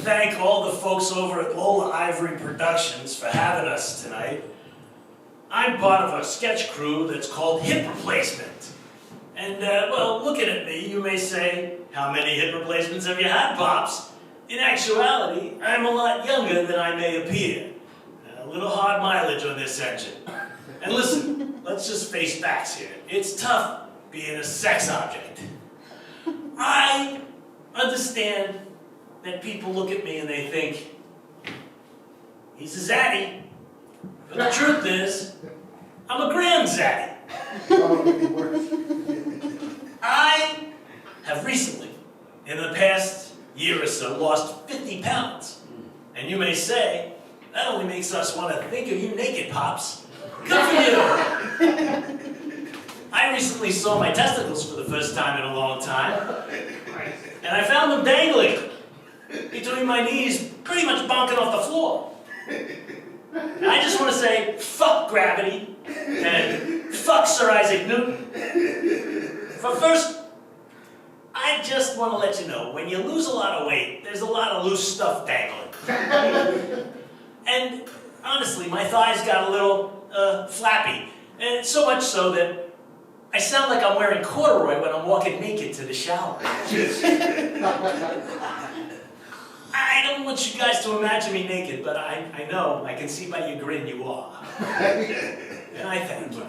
thank all the folks over at Lola Ivory Productions for having us tonight. I'm part of a sketch crew that's called Hip Replacement. And, well, looking at me, you may say, how many hip replacements have you had, Pops? In actuality, I'm a lot younger than I may appear. A little hard mileage on this engine. And listen, let's just face facts here. It's tough being a sex object. I understand that people look at me and they think, he's a zaddy. But the truth is, I'm a grand zaddy. I have recently, in the past year or so, lost 50 pounds. And you may say, that only makes us want to think of you naked, Pops. Good for you! I recently saw my testicles for the first time in a long time. And I found them dangling between my knees, pretty much bonking off the floor. And I just want to say, fuck gravity, and fuck Sir Isaac Newton. But first, I just want to let you know, when you lose a lot of weight, there's a lot of loose stuff dangling. And honestly, my thighs got a little flappy. And so much so that I sound like I'm wearing corduroy when I'm walking naked to the shower. I don't want you guys to imagine me naked, but I know, I can see by your grin you are. And I thank you.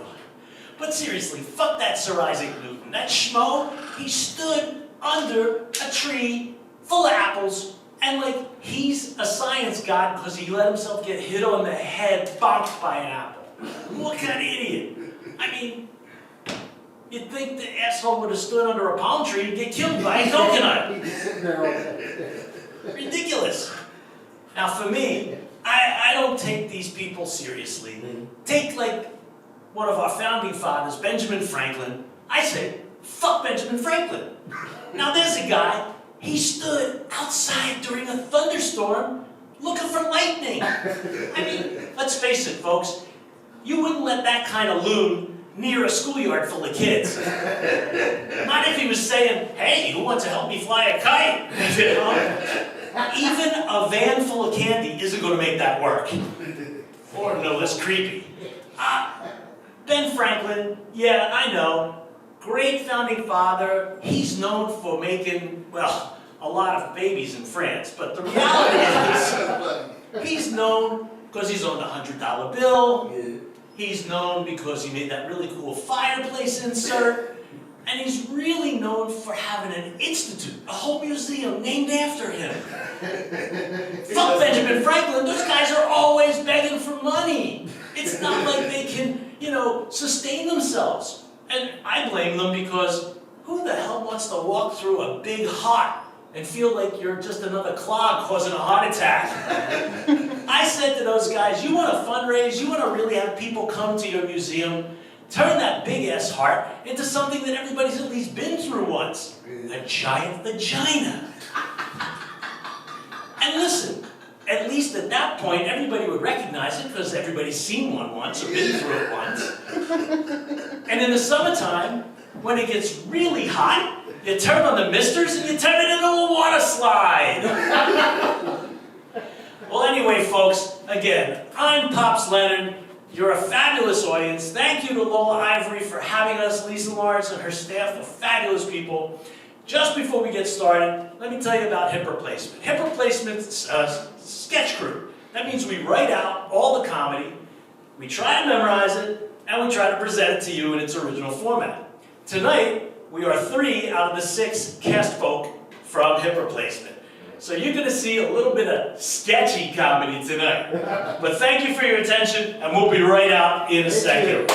But seriously, fuck that Sir Isaac Newton. That schmo, he stood under a tree full of apples, and like he's a science god because he let himself get hit on the head, bonked by an apple. What kind of idiot? I mean, you'd think the asshole would have stood under a palm tree and get killed by a coconut. Ridiculous. Now for me, I don't take these people seriously. Take like one of our founding fathers, Benjamin Franklin. I say, fuck Benjamin Franklin. Now there's a guy, he stood outside during a thunderstorm looking for lightning. I mean, let's face it, folks, you wouldn't let that kind of loon near a schoolyard full of kids. Not if he was saying, hey, who wants to help me fly a kite? You know? Even a van full of candy isn't going to make that work. Or no less creepy. Ben Franklin, yeah, I know. Great founding father. He's known for making, well, a lot of babies in France. But the reality is, he's known because he's owned a $100 bill. He's known because he made that really cool fireplace insert. And he's really known for having an institute, a whole museum named after him. Fuck Benjamin Franklin, those guys are always begging for money. It's not like they can, you know, sustain themselves. And I blame them because who the hell wants to walk through a big heart and feel like you're just another clog causing a heart attack? I said to those guys, you want to fundraise, you want to really have people come to your museum, turn that big-ass heart into something that everybody's at least been through once. A giant vagina. And listen, at least at that point, everybody would recognize it because everybody's seen one once or been through it once. And in the summertime, when it gets really hot, you turn on the misters and you turn it into a water slide. Well, anyway, folks, again, I'm Pops Leonard. You're a fabulous audience. Thank you to Lola Ivory for having us. Lisa Lawrence and her staff are fabulous people. Just before we get started, let me tell you about Hip Replacement. Hip Replacement's sketch crew. That means we write out all the comedy, we try to memorize it, and we try to present it to you in its original format. Tonight, we are 3 out of the 6 cast folk from Hip Replacement. So you're going to see a little bit of sketchy comedy tonight. But thank you for your attention, and we'll be right out in a second.